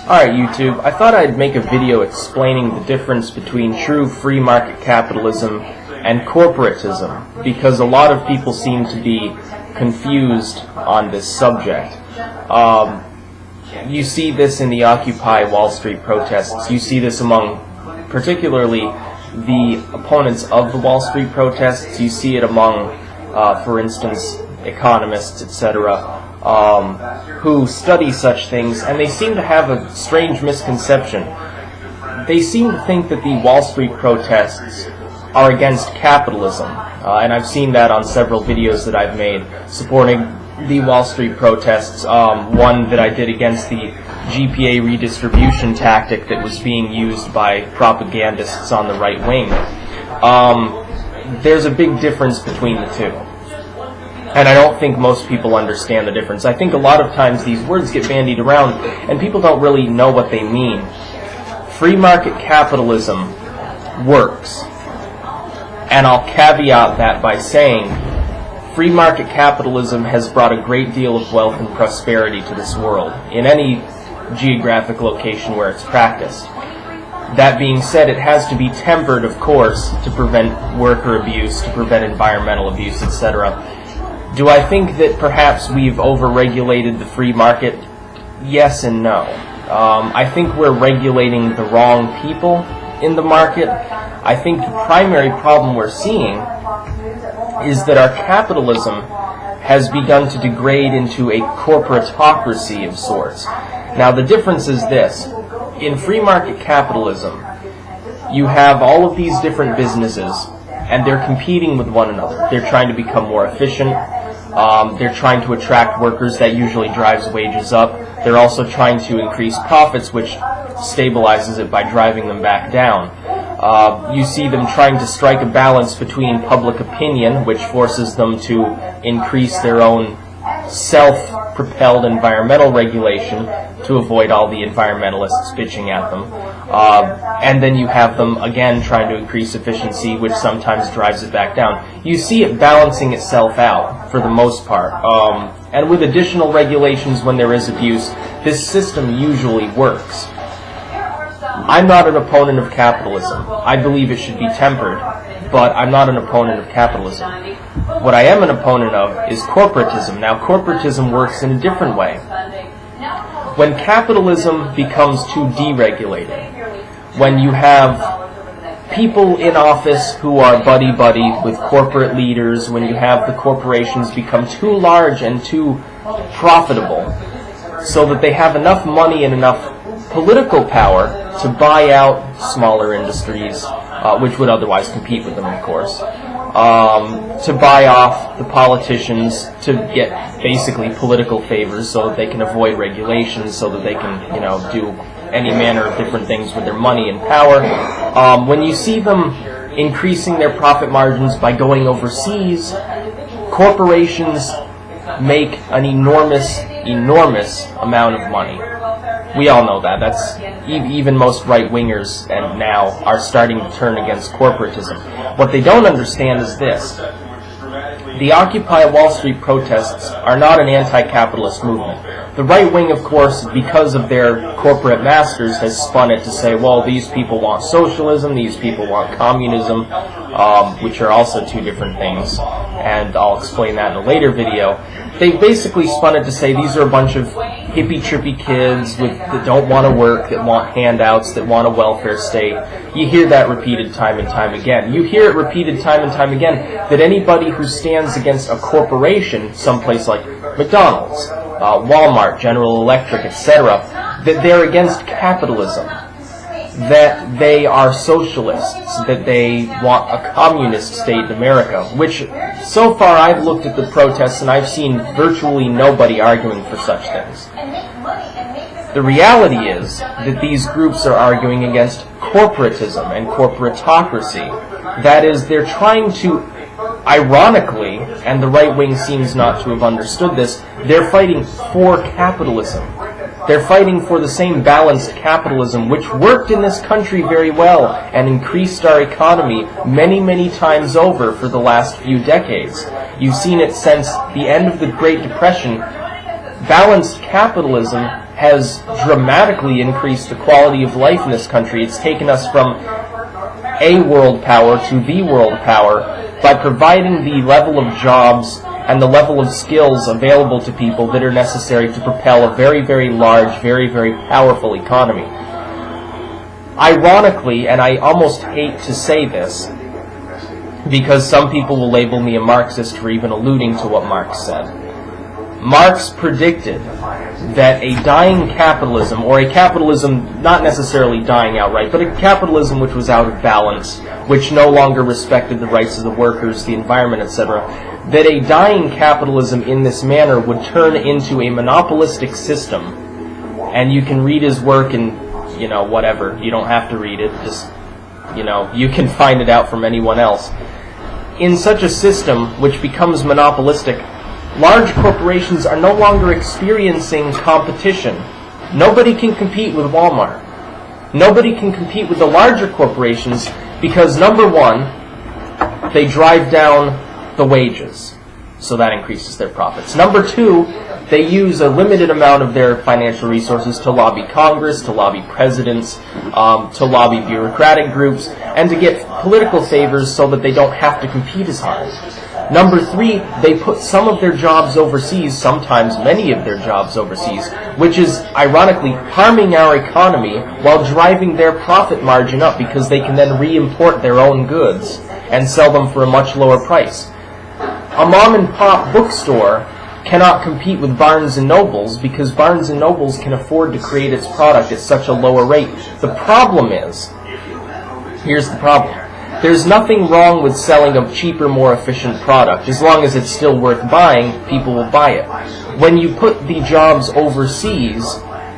Alright YouTube, I thought I'd make a video explaining the difference between true free market capitalism and corporatism, because a lot of people seem to be confused on this subject. You see this in the Occupy Wall Street protests. You see this among particularly the opponents of the Wall Street protests. You see it among, for instance, economists, etc., who study such things, and they seem to have a strange misconception. They seem to think that the Wall Street protests are against capitalism, and I've seen that on several videos that I've made supporting the Wall Street protests. One that I did against the GPA redistribution tactic that was being used by propagandists on the right wing. There's a big difference between the two. And I don't think most people understand the difference. I think a lot of times these words get bandied around and people don't really know what they mean. Free market capitalism works. And I'll caveat that by saying free market capitalism has brought a great deal of wealth and prosperity to this world in any geographic location where it's practiced. That being said, it has to be tempered, of course, to prevent worker abuse, to prevent environmental abuse, etc. Do I think that perhaps we've overregulated the free market? Yes and no. I think we're regulating the wrong people in the market. I think the primary problem we're seeing is that our capitalism has begun to degrade into a corporatocracy of sorts. Now the difference is this. In free market capitalism, you have all of these different businesses, and they're competing with one another. They're trying to become more efficient. They're trying to attract workers. That usually drives wages up. They're also trying to increase profits, which stabilizes it by driving them back down. You see them trying to strike a balance between public opinion, which forces them to increase their own self-propelled environmental regulation to avoid all the environmentalists bitching at them. And then you have them, again, trying to increase efficiency, which sometimes drives it back down. You see it balancing itself out, for the most part. And with additional regulations when there is abuse, this system usually works. I'm not an opponent of capitalism. I believe it should be tempered, but I'm not an opponent of capitalism. What I am an opponent of is corporatism. Now, corporatism works in a different way. When capitalism becomes too deregulated, when you have people in office who are buddy-buddy with corporate leaders, when you have the corporations become too large and too profitable so that they have enough money and enough political power to buy out smaller industries, which would otherwise compete with them, of course, to buy off the politicians to get basically political favors so that they can avoid regulations, so that they can, do any manner of different things with their money and power. When you see them increasing their profit margins by going overseas, corporations make an enormous amount of money. We all know that. That's even most right-wingers and now are starting to turn against corporatism. What they don't understand is this. The Occupy Wall Street protests are not an anti-capitalist movement. The right wing, of course, because of their corporate masters, has spun it to say, well, these people want socialism, these people want communism, which are also two different things, and I'll explain that in a later video. They basically spun it to say these are a bunch of hippie-trippy kids that don't want to work, that want handouts, that want a welfare state. You hear that repeated time and time again. You hear it repeated time and time again that anybody who stands against a corporation, someplace like McDonald's, Walmart, General Electric, etc., that they're against capitalism, that they are socialists, that they want a communist state in America, which so far I've looked at the protests and I've seen virtually nobody arguing for such things. The reality is that these groups are arguing against corporatism and corporatocracy. That is, they're trying to, ironically, and the right wing seems not to have understood this, they're fighting for capitalism. They're fighting for the same balanced capitalism which worked in this country very well and increased our economy many, many times over for the last few decades. You've seen it since the end of the Great Depression. Balanced capitalism has dramatically increased the quality of life in this country. It's taken us from a world power to the world power by providing the level of jobs and the level of skills available to people that are necessary to propel a very, very large, very, very powerful economy. Ironically, and I almost hate to say this, because some people will label me a Marxist for even alluding to what Marx said. Marx predicted that a dying capitalism, or a capitalism not necessarily dying outright, but a capitalism which was out of balance, which no longer respected the rights of the workers, the environment, etc., that a dying capitalism in this manner would turn into a monopolistic system. And you can read his work and, whatever. You don't have to read it. Just, you can find it out from anyone else. In such a system which becomes monopolistic, large corporations are no longer experiencing competition. Nobody can compete with Walmart. Nobody can compete with the larger corporations because, number one, they drive down the wages, so that increases their profits. Number two, they use a limited amount of their financial resources to lobby Congress, to lobby presidents, to lobby bureaucratic groups, and to get political favors so that they don't have to compete as hard. Number three, they put some of their jobs overseas, sometimes many of their jobs overseas, which is ironically harming our economy while driving their profit margin up because they can then re-import their own goods and sell them for a much lower price. A mom-and-pop bookstore cannot compete with Barnes & Nobles because Barnes & Nobles can afford to create its product at such a lower rate. The problem is, here's the problem. There's nothing wrong with selling a cheaper, more efficient product. As long as it's still worth buying, people will buy it. When you put the jobs overseas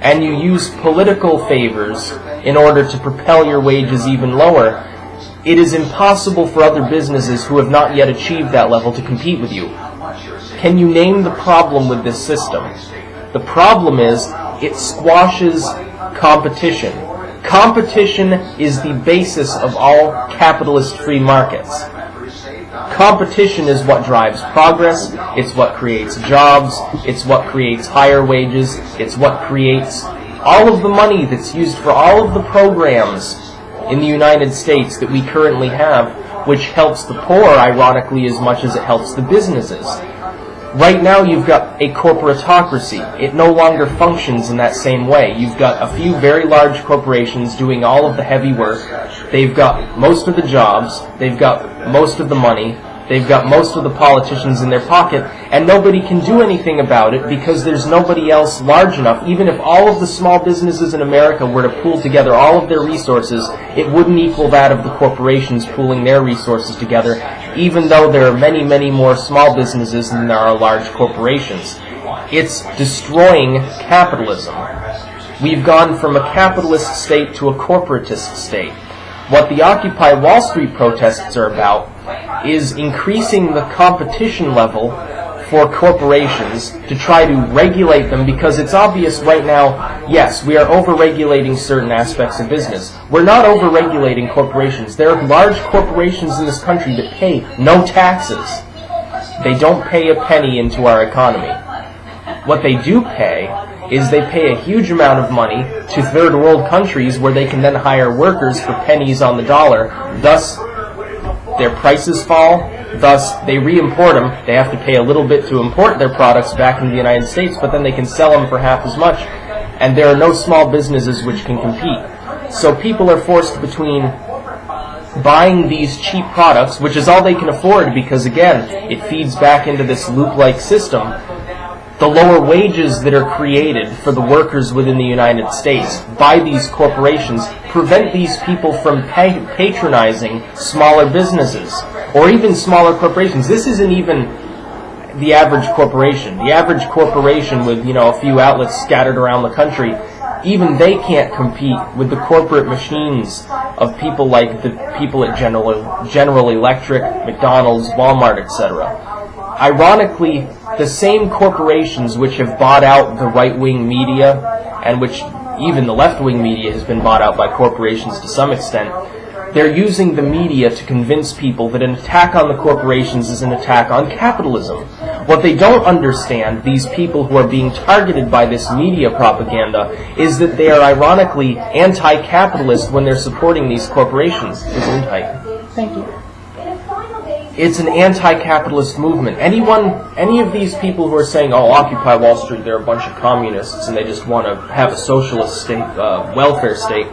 and you use political favors in order to propel your wages even lower, it is impossible for other businesses who have not yet achieved that level to compete with you. Can you name the problem with this system? The problem is it squashes competition. Competition is the basis of all capitalist free markets. Competition is what drives progress, it's what creates jobs, it's what creates higher wages, it's what creates all of the money that's used for all of the programs in the United States that we currently have, which helps the poor, ironically, as much as it helps the businesses. Right now you've got a corporatocracy. It no longer functions in that same way. You've got a few very large corporations doing all of the heavy work. They've got most of the jobs. They've got most of the money. They've got most of the politicians in their pocket, and nobody can do anything about it because there's nobody else large enough. Even if all of the small businesses in America were to pool together all of their resources, it wouldn't equal that of the corporations pooling their resources together, even though there are many, many more small businesses than there are large corporations. It's destroying capitalism. We've gone from a capitalist state to a corporatist state. What the Occupy Wall Street protests are about is increasing the competition level for corporations to try to regulate them, because it's obvious right now, yes, we are over-regulating certain aspects of business. We're not over-regulating corporations. There are large corporations in this country that pay no taxes. They don't pay a penny into our economy. What they do pay is they pay a huge amount of money to third world countries where they can then hire workers for pennies on the dollar. Thus, their prices fall. Thus, they re-import them. They have to pay a little bit to import their products back into the United States, but then they can sell them for half as much. And there are no small businesses which can compete. So people are forced between buying these cheap products, which is all they can afford because, again, it feeds back into this loop-like system. The lower wages that are created for the workers within the United States by these corporations prevent these people from patronizing smaller businesses or even smaller corporations. This isn't even the average corporation. The average corporation with, a few outlets scattered around the country, even they can't compete with the corporate machines of people like the people at General Electric, McDonald's, Walmart, etc. Ironically, the same corporations which have bought out the right-wing media, and which even the left-wing media has been bought out by corporations to some extent, they're using the media to convince people that an attack on the corporations is an attack on capitalism. What they don't understand, these people who are being targeted by this media propaganda, is that they are ironically anti-capitalist when they're supporting these corporations. Thank you. It's an anti-capitalist movement. Any of these people who are saying, oh, Occupy Wall Street, they're a bunch of communists and they just want to have a socialist state, welfare state,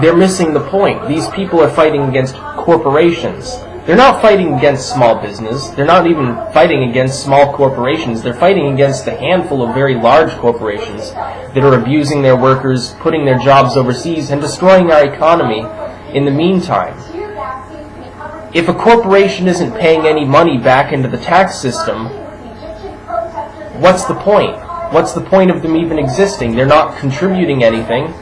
they're missing the point. These people are fighting against corporations. They're not fighting against small business. They're not even fighting against small corporations. They're fighting against the handful of very large corporations that are abusing their workers, putting their jobs overseas, and destroying our economy in the meantime. If a corporation isn't paying any money back into the tax system, what's the point? What's the point of them even existing? They're not contributing anything.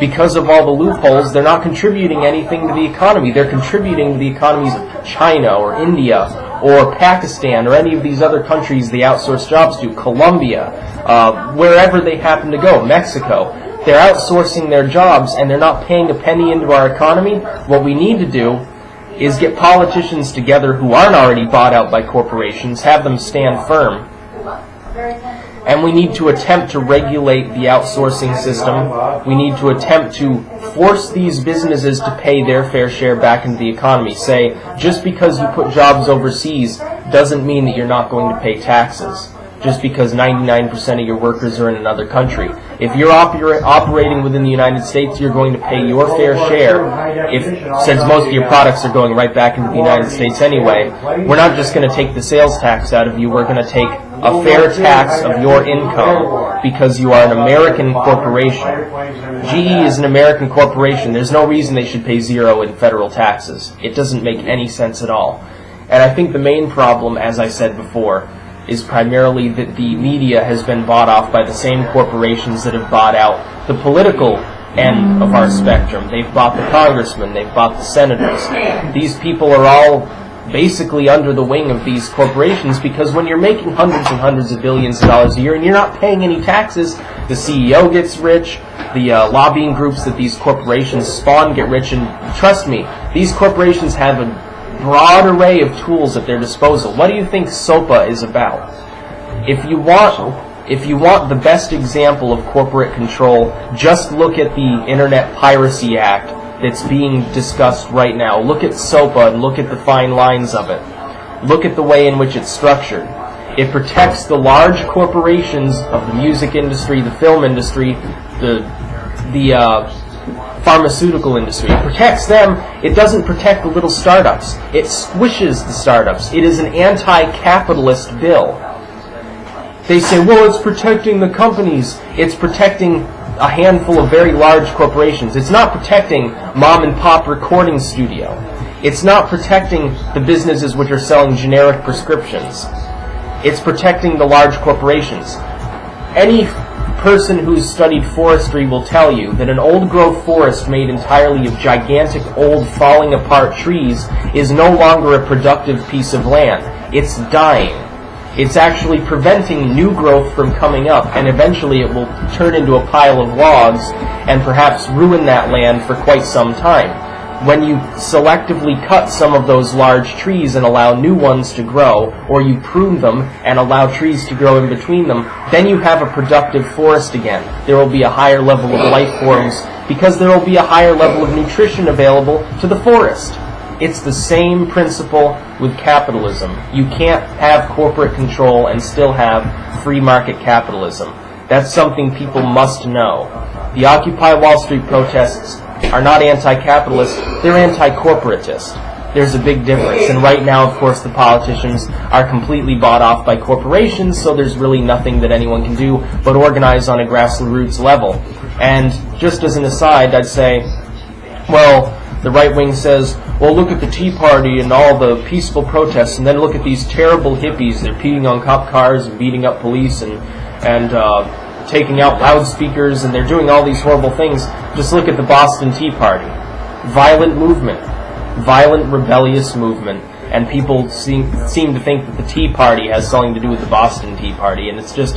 Because of all the loopholes, they're not contributing anything to the economy. They're contributing to the economies of China or India or Pakistan or any of these other countries they outsource jobs to, Colombia, wherever they happen to go, Mexico. They're outsourcing their jobs and they're not paying a penny into our economy. What we need to do is get politicians together who aren't already bought out by corporations, have them stand firm, and we need to attempt to regulate the outsourcing system. We need to attempt to force these businesses to pay their fair share back into the economy. Say, just because you put jobs overseas doesn't mean that you're not going to pay taxes. Just because 99% of your workers are in another country. If you're operating within the United States, you're going to pay your fair share. Since most of your products are going right back into the United States anyway, we're not just going to take the sales tax out of you, we're going to take a fair tax of your income because you are an American corporation. GE is an American corporation. There's no reason they should pay zero in federal taxes. It doesn't make any sense at all. And I think the main problem, as I said before, is primarily that the media has been bought off by the same corporations that have bought out the political end of our spectrum. They've bought the congressmen, they've bought the senators. These people are all basically under the wing of these corporations because when you're making hundreds and hundreds of billions of dollars a year and you're not paying any taxes, the CEO gets rich, the lobbying groups that these corporations spawn get rich, and trust me, these corporations have a broad array of tools at their disposal. What do you think SOPA is about? If you want the best example of corporate control, just look at the Internet Piracy Act that's being discussed right now. Look at SOPA and look at the fine lines of it. Look at the way in which it's structured. It protects the large corporations of the music industry, the film industry, the pharmaceutical industry. It protects them. It doesn't protect the little startups. It squishes the startups. It is an anti-capitalist bill. They say, well, it's protecting the companies. It's protecting a handful of very large corporations. It's not protecting mom-and-pop recording studio. It's not protecting the businesses which are selling generic prescriptions. It's protecting the large corporations. Any person who's studied forestry will tell you that an old-growth forest made entirely of gigantic, old, falling-apart trees is no longer a productive piece of land. It's dying. It's actually preventing new growth from coming up, and eventually it will turn into a pile of logs and perhaps ruin that land for quite some time. When you selectively cut some of those large trees and allow new ones to grow, or you prune them and allow trees to grow in between them, then you have a productive forest again. There will be a higher level of life forms because there will be a higher level of nutrition available to the forest. It's the same principle with capitalism. You can't have corporate control and still have free market capitalism. That's something people must know. The Occupy Wall Street protests are not anti-capitalist, they're anti-corporatist. There's a big difference. And right now, of course, the politicians are completely bought off by corporations, so there's really nothing that anyone can do but organize on a grassroots level. And just as an aside, I'd say, well, the right wing says, well, look at the Tea Party and all the peaceful protests, and then look at these terrible hippies. They're peeing on cop cars and beating up police and taking out loudspeakers, and they're doing all these horrible things. Just look at the Boston Tea Party. Violent movement. Violent, rebellious movement. And people seem to think that the Tea Party has something to do with the Boston Tea Party, and it's just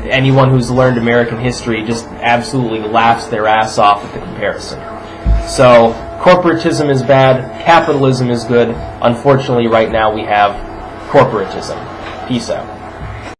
anyone who's learned American history just absolutely laughs their ass off at the comparison. So, corporatism is bad, capitalism is good. Unfortunately, right now we have corporatism. Peace out.